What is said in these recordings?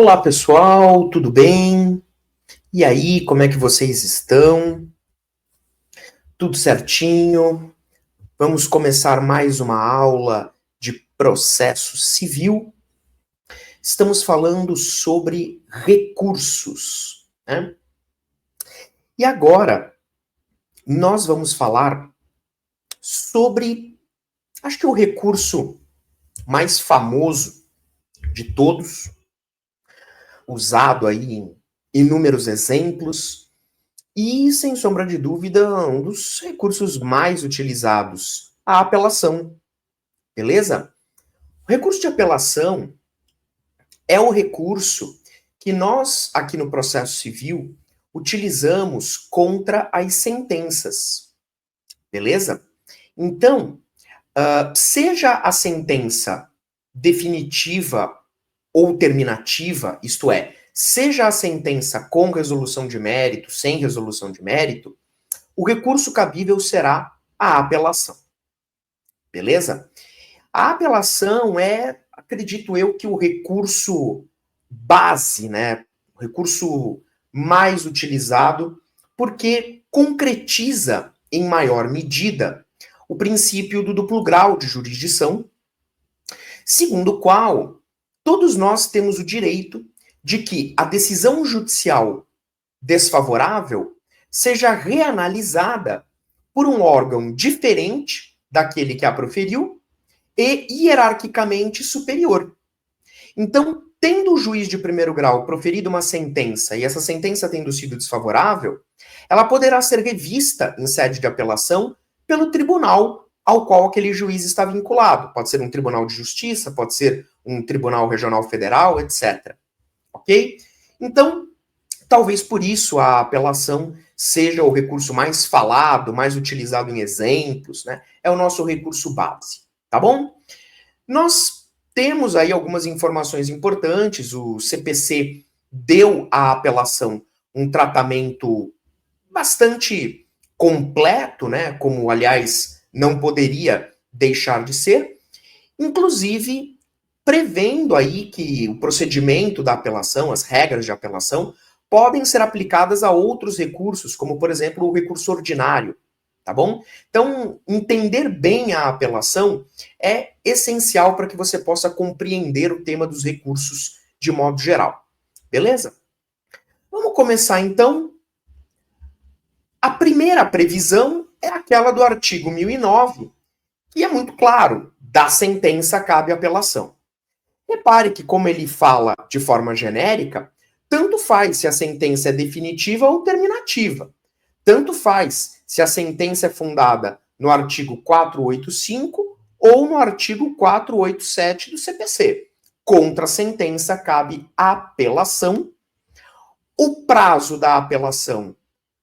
Olá pessoal, tudo bem? E aí, como é que vocês estão? Tudo certinho? Vamos começar mais uma aula de processo civil. Estamos falando sobre recursos, né? E agora nós vamos falar sobre, acho que o recurso mais famoso de todos, usado aí em inúmeros exemplos. E, sem sombra de dúvida, um dos recursos mais utilizados, a apelação. Beleza? O recurso de apelação é o recurso que nós, aqui no processo civil, utilizamos contra as sentenças. Beleza? Então, seja a sentença definitiva ou terminativa, isto é, seja a sentença com resolução de mérito, sem resolução de mérito, o recurso cabível será a apelação. Beleza? A apelação é, acredito eu, que o recurso base, né? O recurso mais utilizado, porque concretiza em maior medida o princípio do duplo grau de jurisdição, segundo o qual todos nós temos o direito de que a decisão judicial desfavorável seja reanalisada por um órgão diferente daquele que a proferiu e hierarquicamente superior. Então, tendo o juiz de primeiro grau proferido uma sentença e essa sentença tendo sido desfavorável, ela poderá ser revista em sede de apelação pelo tribunal ao qual aquele juiz está vinculado. Pode ser um tribunal de justiça, pode ser um tribunal regional federal, etc. Ok? Então, talvez por isso a apelação seja o recurso mais falado, mais utilizado em exemplos, né? É o nosso recurso base, tá bom? Nós temos aí algumas informações importantes. O CPC deu à apelação um tratamento bastante completo, né? Como, aliás, não poderia deixar de ser, inclusive prevendo aí que o procedimento da apelação, as regras de apelação, podem ser aplicadas a outros recursos, como, por exemplo, o recurso ordinário, tá bom? Então, entender bem a apelação é essencial para que você possa compreender o tema dos recursos de modo geral. Beleza? Vamos começar, então. A primeira previsão é aquela do artigo 1009, que é muito claro, da sentença cabe apelação. Repare que, como ele fala de forma genérica, tanto faz se a sentença é definitiva ou terminativa. Tanto faz se a sentença é fundada no artigo 485 ou no artigo 487 do CPC. Contra a sentença cabe apelação. O prazo da apelação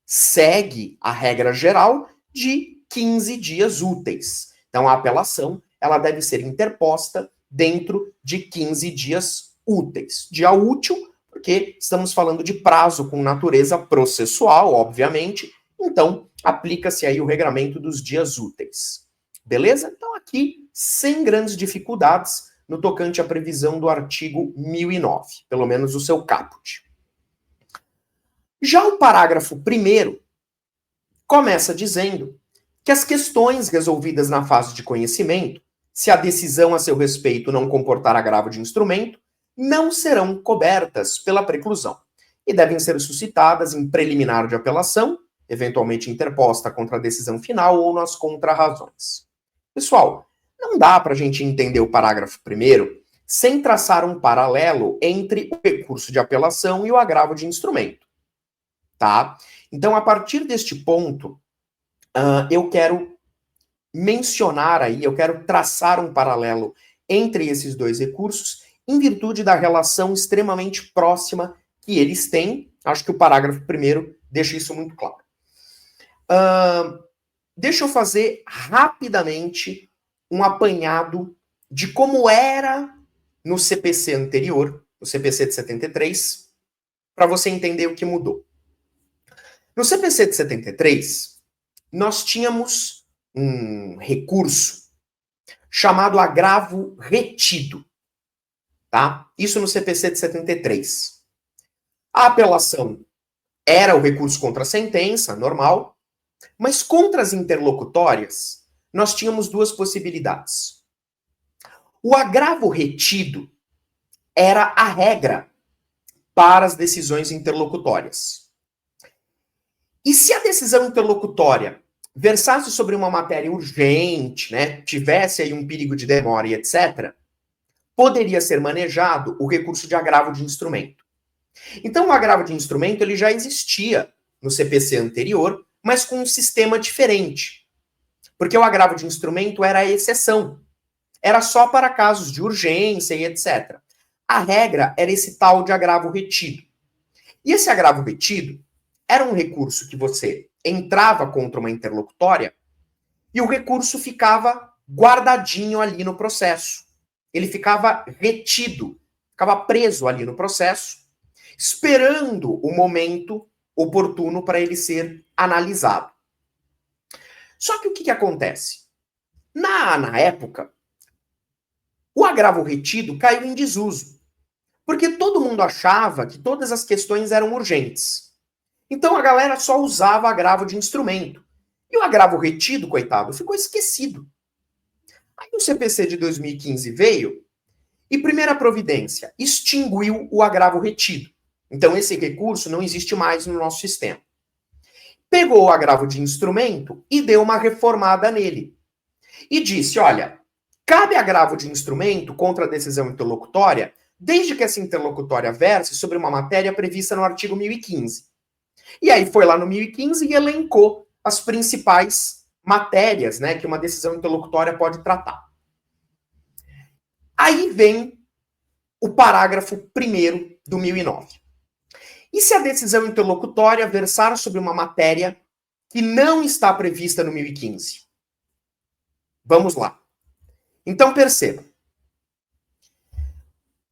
segue a regra geral de 15 dias úteis. Então, a apelação ela deve ser interposta dentro de 15 dias úteis. Dia útil, porque estamos falando de prazo com natureza processual, obviamente, então aplica-se aí o regramento dos dias úteis. Beleza? Então, aqui, sem grandes dificuldades, no tocante à previsão do artigo 1009, pelo menos o seu caput. Já o parágrafo 1º começa dizendo que as questões resolvidas na fase de conhecimento, se a decisão a seu respeito não comportar agravo de instrumento, não serão cobertas pela preclusão e devem ser suscitadas em preliminar de apelação, eventualmente interposta contra a decisão final ou nas contrarrazões. Pessoal, não dá para a gente entender o parágrafo 1º sem traçar um paralelo entre o recurso de apelação e o agravo de instrumento. Tá? Então, a partir deste ponto, eu quero mencionar aí, eu quero traçar um paralelo entre esses dois recursos, em virtude da relação extremamente próxima que eles têm. Acho que o parágrafo 1º deixa isso muito claro. Deixa eu fazer rapidamente um apanhado de como era no CPC anterior, no CPC de 73, para você entender o que mudou. No CPC de 73, nós tínhamos um recurso chamado agravo retido. tá? Isso no CPC de 73. A apelação era o recurso contra a sentença, normal, mas contra as interlocutórias, nós tínhamos duas possibilidades. O agravo retido era a regra para as decisões interlocutórias. E se a decisão interlocutória versasse sobre uma matéria urgente, né, tivesse aí um perigo de demora e etc., poderia ser manejado o recurso de agravo de instrumento. Então, o agravo de instrumento ele já existia no CPC anterior, mas com um sistema diferente. Porque o agravo de instrumento era a exceção. Era só para casos de urgência e etc. A regra era esse tal de agravo retido. E esse agravo retido era um recurso que você entrava contra uma interlocutória e o recurso ficava guardadinho ali no processo. Ele ficava retido, ficava preso ali no processo, esperando o momento oportuno para ele ser analisado. Só que o que acontece? Na época, o agravo retido caiu em desuso, porque todo mundo achava que todas as questões eram urgentes. Então a galera só usava agravo de instrumento. E o agravo retido, coitado, ficou esquecido. Aí o CPC de 2015 veio e, primeira providência, extinguiu o agravo retido. Então esse recurso não existe mais no nosso sistema. Pegou o agravo de instrumento e deu uma reformada nele. E disse, olha, cabe agravo de instrumento contra a decisão interlocutória desde que essa interlocutória verse sobre uma matéria prevista no artigo 1015. E aí foi lá no 1015 e elencou as principais matérias, né, que uma decisão interlocutória pode tratar. Aí vem o parágrafo 1º do 1009. E se a decisão interlocutória versar sobre uma matéria que não está prevista no 1015? Vamos lá. Então perceba.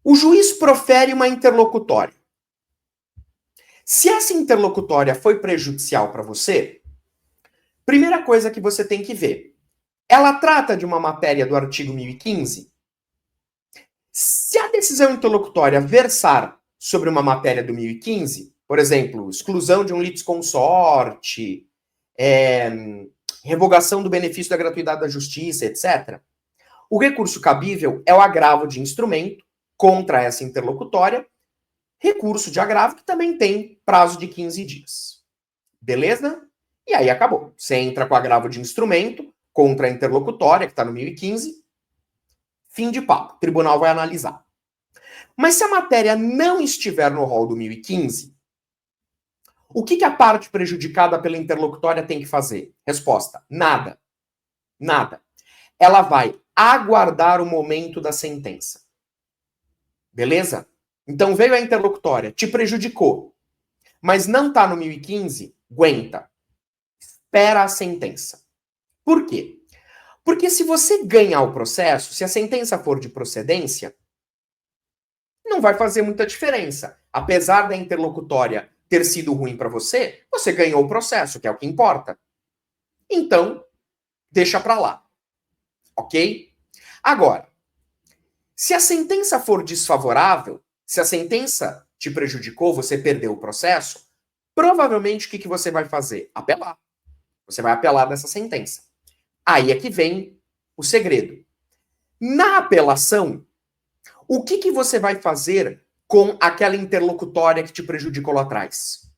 O juiz profere uma interlocutória. Se essa interlocutória foi prejudicial para você, primeira coisa que você tem que ver, ela trata de uma matéria do artigo 1015? Se a decisão interlocutória versar sobre uma matéria do 1015, por exemplo, exclusão de um litisconsorte, revogação do benefício da gratuidade da justiça, etc., o recurso cabível é o agravo de instrumento contra essa interlocutória, recurso de agravo que também tem prazo de 15 dias. Beleza? E aí acabou. Você entra com agravo de instrumento contra a interlocutória, que está no 1015, fim de papo. O tribunal vai analisar. Mas se a matéria não estiver no rol do 1015, o que a parte prejudicada pela interlocutória tem que fazer? Resposta: nada. Nada. Ela vai aguardar o momento da sentença. Beleza? Então veio a interlocutória, te prejudicou, mas não está no 1015, aguenta. Espera a sentença. Por quê? Porque se você ganhar o processo, se a sentença for de procedência, não vai fazer muita diferença. Apesar da interlocutória ter sido ruim para você, você ganhou o processo, que é o que importa. Então, deixa para lá. Ok? Agora, se a sentença for desfavorável, se a sentença te prejudicou, você perdeu o processo, provavelmente o que você vai fazer? Apelar. Você vai apelar dessa sentença. Aí é que vem o segredo. Na apelação, o que você vai fazer com aquela interlocutória que te prejudicou lá atrás?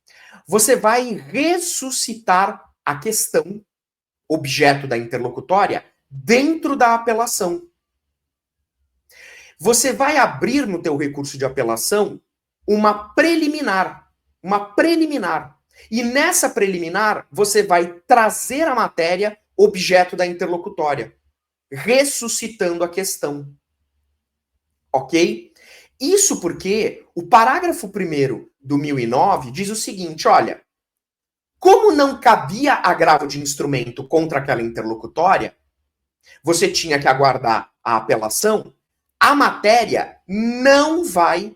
Você vai ressuscitar a questão, objeto da interlocutória, dentro da apelação. Você vai abrir no teu recurso de apelação uma preliminar. Uma preliminar. E nessa preliminar, você vai trazer a matéria objeto da interlocutória, ressuscitando a questão. Ok? Isso porque o parágrafo 1º do 1009 diz o seguinte, olha, como não cabia agravo de instrumento contra aquela interlocutória, você tinha que aguardar a apelação, a matéria não vai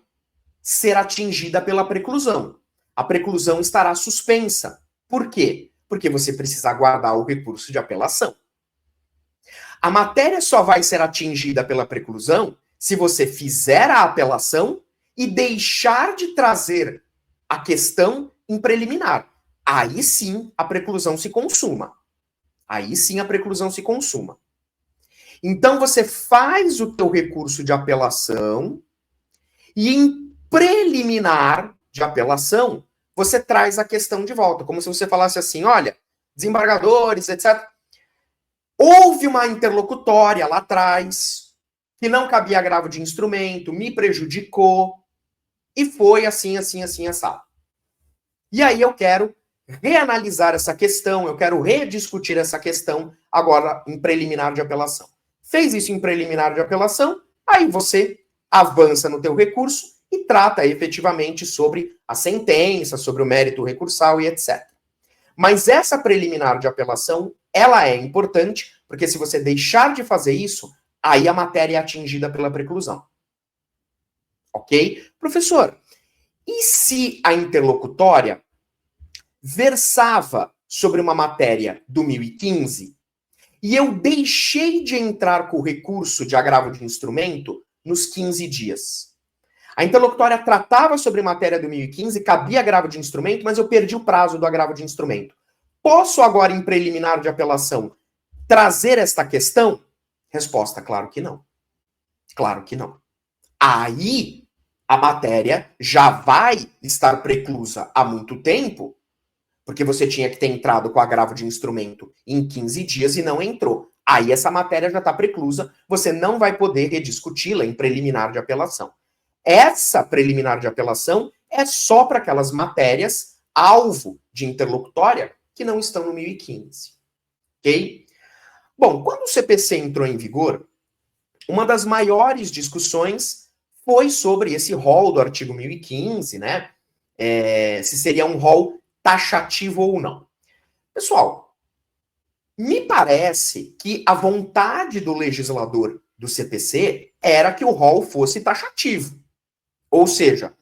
ser atingida pela preclusão. A preclusão estará suspensa. Por quê? Porque você precisa aguardar o recurso de apelação. A matéria só vai ser atingida pela preclusão se você fizer a apelação e deixar de trazer a questão em preliminar. Aí sim a preclusão se consuma. Aí sim a preclusão se consuma. Então você faz o teu recurso de apelação e em preliminar de apelação você traz a questão de volta, como se você falasse assim, olha, desembargadores, etc. Houve uma interlocutória lá atrás que não cabia agravo de instrumento, me prejudicou e foi assim, assim, assim, assado. E aí eu quero reanalisar essa questão, eu quero rediscutir essa questão agora em preliminar de apelação. Fez isso em preliminar de apelação, aí você avança no teu recurso e trata efetivamente sobre a sentença, sobre o mérito recursal e etc. Mas essa preliminar de apelação, ela é importante, porque se você deixar de fazer isso, aí a matéria é atingida pela preclusão. Ok? Professor, e se a interlocutória versava sobre uma matéria do 1015 e eu deixei de entrar com o recurso de agravo de instrumento nos 15 dias? A interlocutória tratava sobre matéria do 1015, cabia agravo de instrumento, mas eu perdi o prazo do agravo de instrumento. Posso agora, em preliminar de apelação, trazer esta questão? Resposta, claro que não. Claro que não. Aí, a matéria já vai estar preclusa há muito tempo, porque você tinha que ter entrado com agravo de instrumento em 15 dias e não entrou. Aí essa matéria já está preclusa, você não vai poder rediscuti-la em preliminar de apelação. Essa preliminar de apelação é só para aquelas matérias alvo de interlocutória que não estão no 1015. Ok? Bom, quando o CPC entrou em vigor, uma das maiores discussões foi sobre esse rol do artigo 1015, né? Se seria um rol taxativo ou não. Pessoal, me parece que a vontade do legislador do CPC era que o rol fosse taxativo. Ou seja,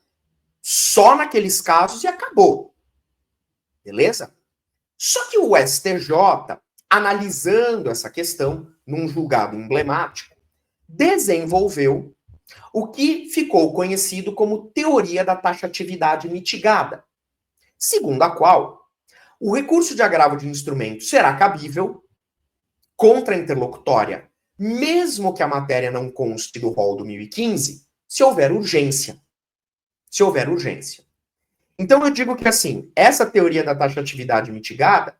só naqueles casos e acabou. Beleza? Só que o STJ, analisando essa questão num julgado emblemático, desenvolveu o que ficou conhecido como teoria da taxatividade mitigada, segundo a qual o recurso de agravo de instrumento será cabível contra a interlocutória, mesmo que a matéria não conste do rol do 1015, se houver urgência. Se houver urgência. Então eu digo que assim, essa teoria da taxatividade mitigada,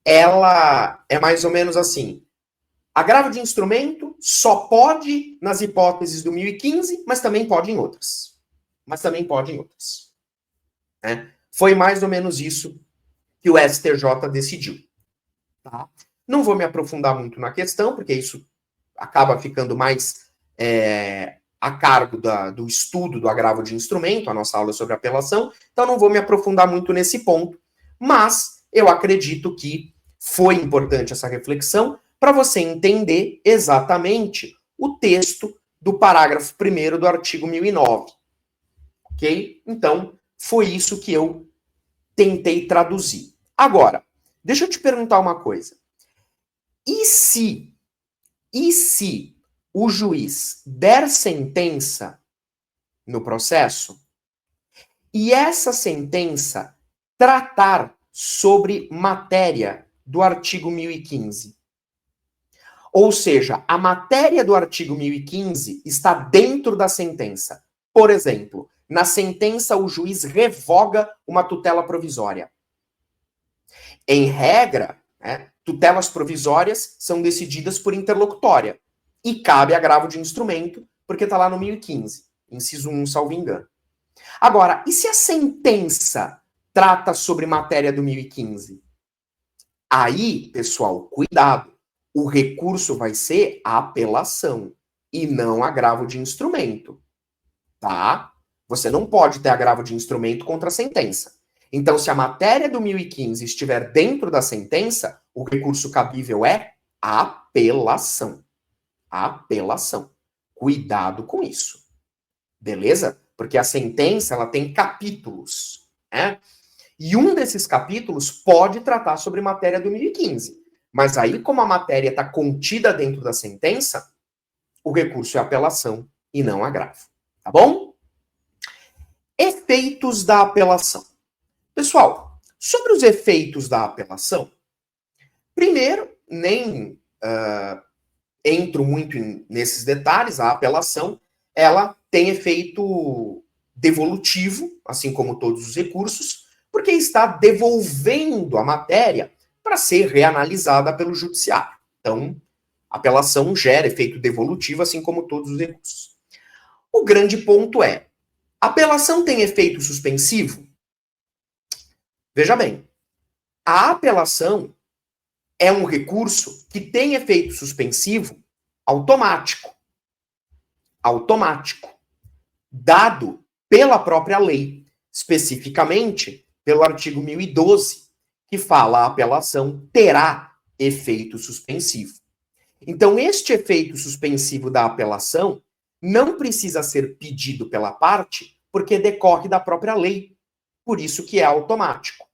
ela é mais ou menos assim, agravo de instrumento só pode nas hipóteses do 1015, mas também pode em outras. Né? Foi mais ou menos isso que o STJ decidiu. Tá? Não vou me aprofundar muito na questão, porque isso acaba ficando mais a cargo do estudo do agravo de instrumento, a nossa aula sobre apelação, então não vou me aprofundar muito nesse ponto, mas eu acredito que foi importante essa reflexão para você entender exatamente o texto do parágrafo 1º do artigo 1009. Ok? Então, foi isso que eu tentei traduzir. Agora, deixa eu te perguntar uma coisa. E se o juiz der sentença no processo e essa sentença tratar sobre matéria do artigo 1015? Ou seja, a matéria do artigo 1015 está dentro da sentença. Por exemplo, na sentença o juiz revoga uma tutela provisória. Em regra, né, tutelas provisórias são decididas por interlocutória. E cabe agravo de instrumento, porque está lá no 1015, inciso 1, salvo engano. Agora, e se a sentença trata sobre matéria do 1015? Aí, pessoal, cuidado. O recurso vai ser apelação e não agravo de instrumento. Tá? Você não pode ter agravo de instrumento contra a sentença. Então, se a matéria do 1015 estiver dentro da sentença, o recurso cabível é apelação. Apelação. Cuidado com isso. Beleza? Porque a sentença ela tem capítulos, né? E um desses capítulos pode tratar sobre matéria do 1015. Mas aí, como a matéria está contida dentro da sentença, o recurso é apelação e não agravo. Tá bom? Efeitos da apelação. Pessoal, sobre os efeitos da apelação, primeiro, nem entro muito nesses detalhes, a apelação, ela tem efeito devolutivo, assim como todos os recursos, porque está devolvendo a matéria para ser reanalisada pelo judiciário. Então, a apelação gera efeito devolutivo, assim como todos os recursos. O grande ponto é, a apelação tem efeito suspensivo? Veja bem, a apelação é um recurso que tem efeito suspensivo automático. Automático. Dado pela própria lei, especificamente pelo artigo 1012, que fala a apelação terá efeito suspensivo. Então, este efeito suspensivo da apelação não precisa ser pedido pela parte, porque decorre da própria lei. Por isso que é automático.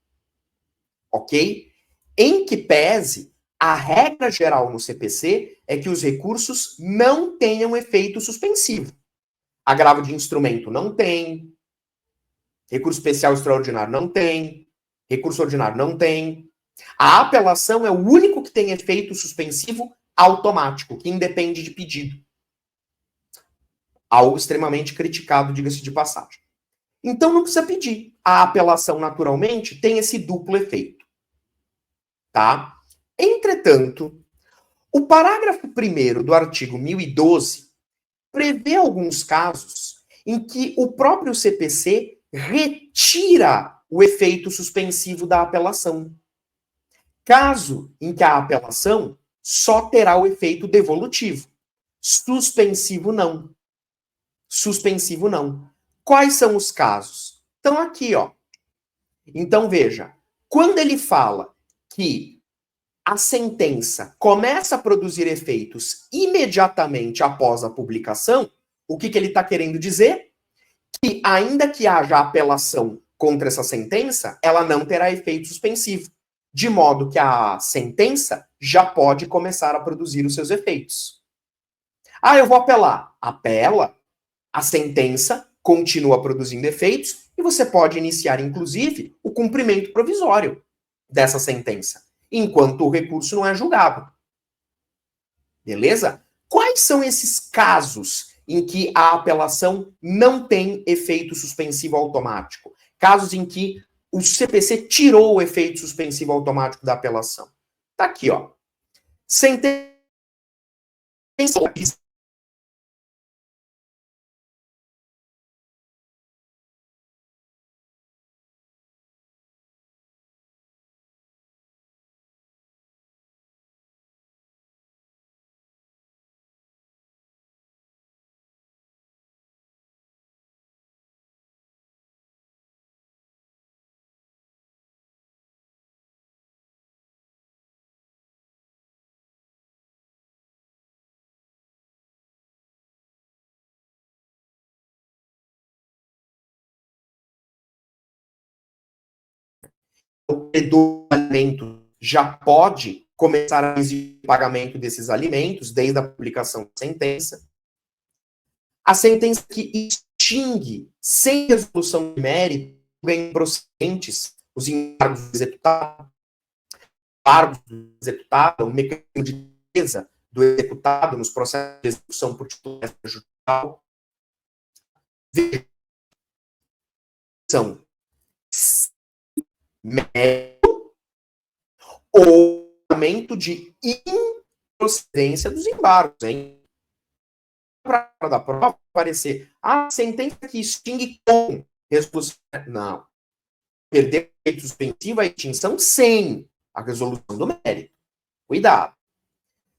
Ok? Em que pese, a regra geral no CPC é que os recursos não tenham efeito suspensivo. Agravo de instrumento não tem, recurso especial extraordinário não tem, recurso ordinário não tem. A apelação é o único que tem efeito suspensivo automático, que independe de pedido. Algo extremamente criticado, diga-se de passagem. Então não precisa pedir. A apelação, naturalmente, tem esse duplo efeito. Tá? Entretanto, o parágrafo 1º do artigo 1012 prevê alguns casos em que o próprio CPC retira o efeito suspensivo da apelação. Caso em que a apelação só terá o efeito devolutivo. Suspensivo não. Suspensivo não. Quais são os casos? Estão aqui, ó. Então veja, quando ele fala que a sentença começa a produzir efeitos imediatamente após a publicação, o que ele está querendo dizer? Que ainda que haja apelação contra essa sentença, ela não terá efeito suspensivo, de modo que a sentença já pode começar a produzir os seus efeitos. Ah, eu vou apelar. Apela, a sentença continua produzindo efeitos e você pode iniciar, inclusive, o cumprimento provisório dessa sentença, enquanto o recurso não é julgado. Beleza? Quais são esses casos em que a apelação não tem efeito suspensivo automático? Casos em que o CPC tirou o efeito suspensivo automático da apelação. Tá aqui, ó. Sentença o credor de alimento já pode começar a exigir o pagamento desses alimentos desde a publicação da sentença. A sentença que extingue, sem resolução de mérito, bem procedentes, os embargos do executado, o mecanismo de defesa do executado nos processos de execução por titular judicial. São mérito ou aumento de improcedência dos embargos, hein? Para da prova aparecer a sentença que extingue com resolução. Não. Perder o efeito suspensivo a extinção sem a resolução do mérito. Cuidado.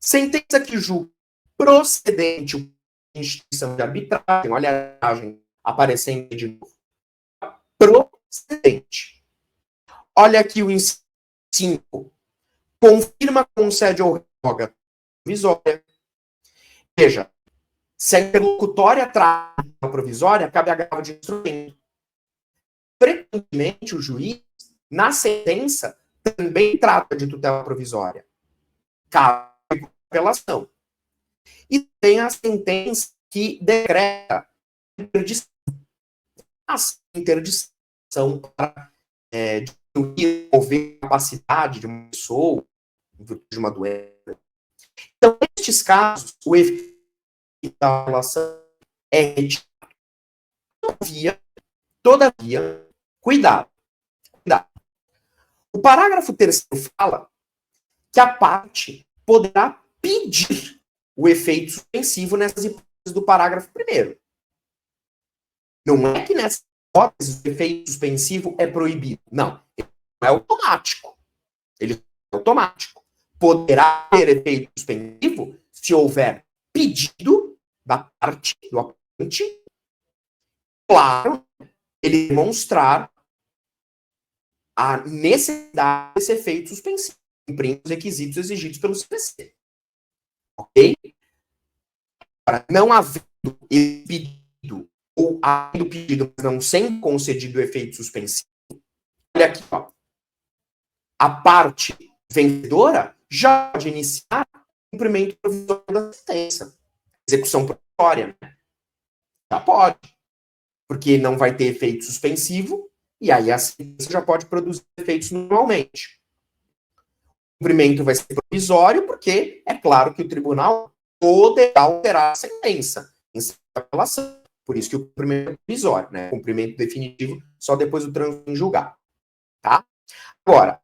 Sentença que julga procedente de instituição de arbitragem, olha a arbitragem aparecendo de novo. Procedente. Olha aqui o inciso 5. Confirma, concede ou revoga provisória. Veja, se a interlocutória traz a provisória, cabe agravo de instrumento. Frequentemente, o juiz, na sentença, também trata de tutela provisória. Cabe apelação. E tem a sentença que decreta interdição. A interdição para desenvolver a capacidade de uma pessoa, de uma doença. Então, nestes casos, o efeito da relação é retirado. Todavia, cuidado. O parágrafo 3º fala que a parte poderá pedir o efeito suspensivo nessas hipóteses do parágrafo 1º. Não é que nessa hipótese o efeito suspensivo é proibido. Não. Ele não é automático. Ele é automático. Poderá ter efeito suspensivo se houver pedido da parte do apelante, claro, ele demonstrar a necessidade desse efeito suspensivo, cumprindo os requisitos exigidos pelo CPC. Ok? Para não havendo pedido ou havendo pedido, mas não sendo concedido o efeito suspensivo, olha aqui, ó. A parte vencedora já pode iniciar o cumprimento provisório da sentença. Execução provisória, né? Já pode. Porque não vai ter efeito suspensivo, e aí a sentença já pode produzir efeitos normalmente. O cumprimento vai ser provisório, porque é claro que o tribunal poderá alterar a sentença em apelação. Por isso que o cumprimento é provisório, né? O cumprimento definitivo só depois do trânsito em julgado. Tá? Agora,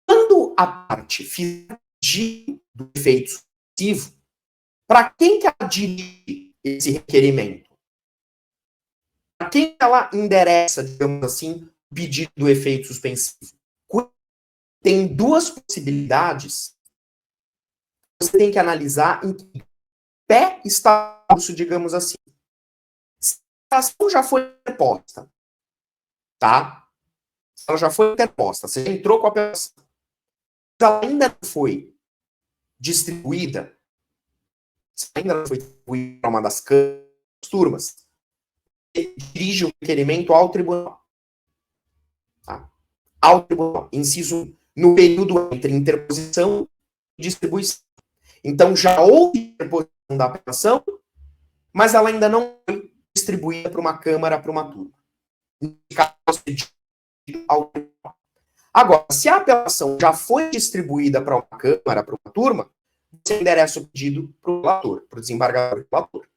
quando a parte fizer do efeito suspensivo, para quem que ela dirige esse requerimento? Para quem ela endereça, digamos assim, o pedido do efeito suspensivo? Tem duas possibilidades. Você tem que analisar em que pé está o curso, digamos assim. Se a ação já foi interposta, tá? Se ela já foi interposta, você entrou com a apelação, se ela ainda não foi distribuída, se ainda não foi distribuída para uma das turmas, você dirige o requerimento ao tribunal. Tá? Ao tribunal. Inciso no período entre interposição e distribuição. Então, já houve interposição da apelação, mas ela ainda não foi distribuída para uma Câmara, para uma turma. Agora, se a apelação já foi distribuída para uma Câmara, para uma turma, você endereça o pedido para o relator, para o desembargador e relator.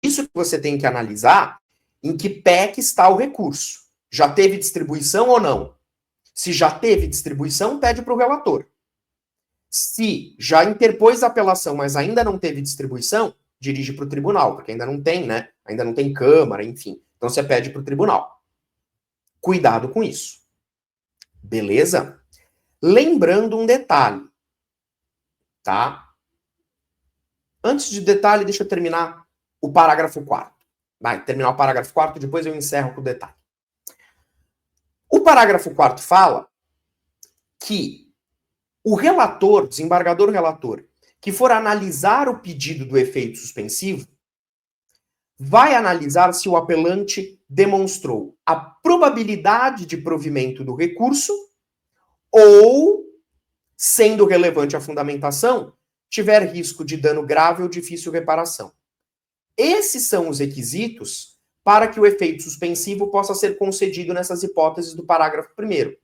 Isso que você tem que analisar em que pé que está o recurso. Já teve distribuição ou não? Se já teve distribuição, pede para o relator. Se já interpôs a apelação, mas ainda não teve distribuição, dirige para o tribunal, porque ainda não tem, né? Ainda não tem Câmara, enfim. Então você pede para o tribunal. Cuidado com isso. Beleza? Lembrando um detalhe, tá? Antes de detalhe, deixa eu terminar o parágrafo 4º. Vai terminar o parágrafo 4º, depois eu encerro com o detalhe. O parágrafo 4º fala que o relator, desembargador relator, que for analisar o pedido do efeito suspensivo, vai analisar se o apelante demonstrou a probabilidade de provimento do recurso ou, sendo relevante a fundamentação, tiver risco de dano grave ou difícil reparação. Esses são os requisitos para que o efeito suspensivo possa ser concedido nessas hipóteses do parágrafo 1º.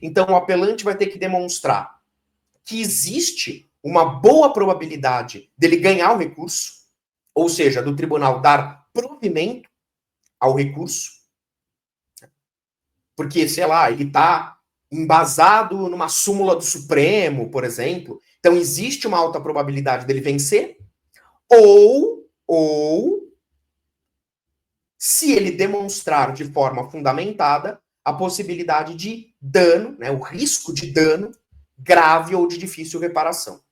Então, o apelante vai ter que demonstrar que existe uma boa probabilidade dele ganhar o recurso, ou seja, do tribunal dar provimento ao recurso, porque, sei lá, ele está embasado numa súmula do Supremo, por exemplo, então existe uma alta probabilidade dele vencer, ou se ele demonstrar de forma fundamentada a possibilidade de dano, né, o risco de dano grave ou de difícil reparação.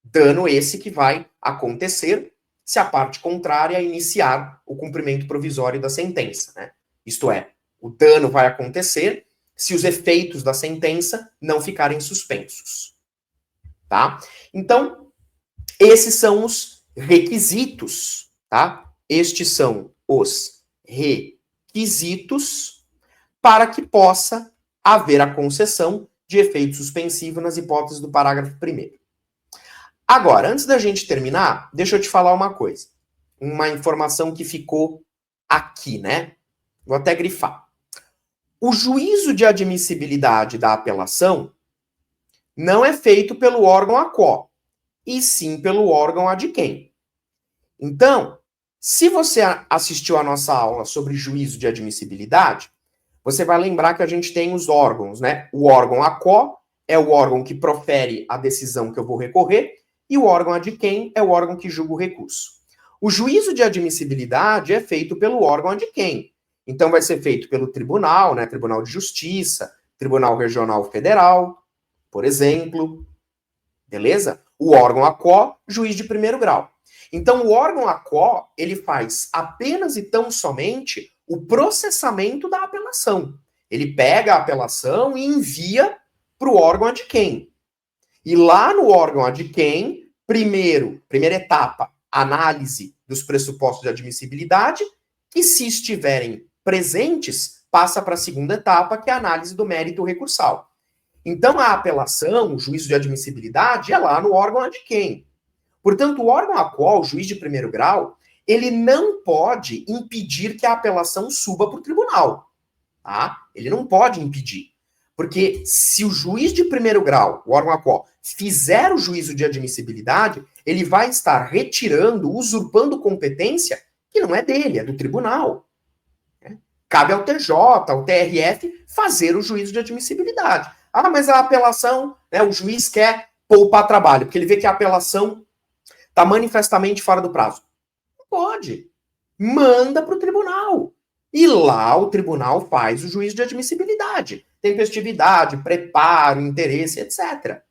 Dano esse que vai acontecer se a parte contrária iniciar o cumprimento provisório da sentença, né? Isto é, o dano vai acontecer se os efeitos da sentença não ficarem suspensos. Tá? Então, esses são os requisitos, tá? Estes são os requisitos para que possa haver a concessão de efeito suspensivo nas hipóteses do parágrafo 1º. Agora, antes da gente terminar, deixa eu te falar uma coisa. Uma informação que ficou aqui, né? Vou até grifar. O juízo de admissibilidade da apelação não é feito pelo órgão ACO, e sim pelo órgão adquem. Então, se você assistiu a nossa aula sobre juízo de admissibilidade, você vai lembrar que a gente tem os órgãos, né? O órgão ACO é o órgão que profere a decisão que eu vou recorrer, e o órgão adquem é o órgão que julga o recurso. O juízo de admissibilidade é feito pelo órgão adquem. Então, vai ser feito pelo tribunal, né? Tribunal de Justiça, Tribunal Regional Federal, por exemplo. Beleza? O órgão ACO, juiz de primeiro grau. Então, o órgão ACO, ele faz apenas e tão somente o processamento da apelação. Ele pega a apelação e envia para o órgão adquem. E lá no órgão adquem, primeira etapa, análise dos pressupostos de admissibilidade, e se estiverem presentes, passa para a segunda etapa, que é a análise do mérito recursal. Então, a apelação, o juízo de admissibilidade, é lá no órgão adquem. Portanto, o órgão ACO, o juiz de primeiro grau, ele não pode impedir que a apelação suba para o tribunal. Tá? Ele não pode impedir. Porque se o juiz de primeiro grau, o órgão ACO, fizer o juízo de admissibilidade, ele vai estar retirando, usurpando competência que não é dele, é do tribunal. Cabe ao TJ, ao TRF, fazer o juízo de admissibilidade. Ah, mas a apelação, né, o juiz quer poupar trabalho, porque ele vê que a apelação está manifestamente fora do prazo. Não pode. Manda para o tribunal. E lá o tribunal faz o juízo de admissibilidade. Tempestividade, preparo, interesse, etc.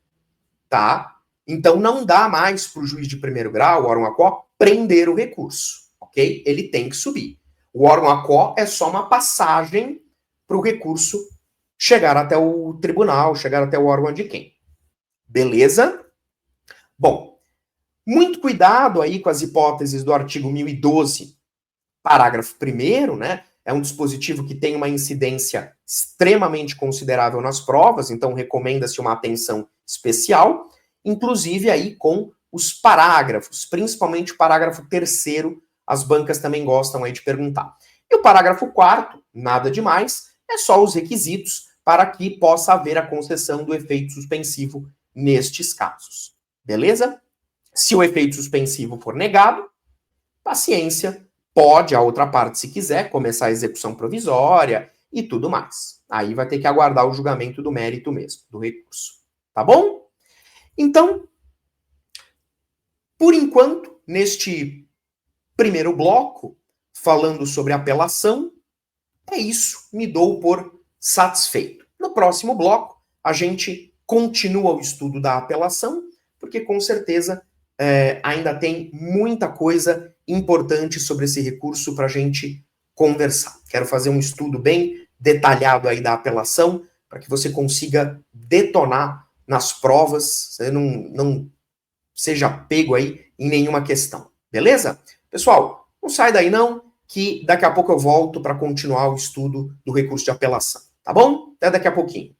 Tá? Então não dá mais para o juiz de primeiro grau, o órgão ACO, prender o recurso. Ok? Ele tem que subir. O órgão ACO é só uma passagem para o recurso chegar até o tribunal, chegar até o órgão adquem. Beleza? Bom, muito cuidado aí com as hipóteses do artigo 1012, parágrafo 1º, né? É um dispositivo que tem uma incidência extremamente considerável nas provas, então recomenda-se uma atenção especial, inclusive aí com os parágrafos, principalmente o parágrafo 3º, as bancas também gostam aí de perguntar. E o parágrafo 4º, nada demais, é só os requisitos para que possa haver a concessão do efeito suspensivo nestes casos. Beleza? Se o efeito suspensivo for negado, paciência, pode a outra parte, se quiser, começar a execução provisória e tudo mais. Aí vai ter que aguardar o julgamento do mérito mesmo, do recurso. Tá bom? Então, por enquanto, neste primeiro bloco, falando sobre apelação, é isso, me dou por satisfeito. No próximo bloco, a gente continua o estudo da apelação, porque com certeza ainda tem muita coisa importante sobre esse recurso para a gente conversar. Quero fazer um estudo bem detalhado aí da apelação, para que você consiga detonar nas provas, você não seja pego aí em nenhuma questão. Beleza? Pessoal, não sai daí não, que daqui a pouco eu volto para continuar o estudo do recurso de apelação. Tá bom? Até daqui a pouquinho.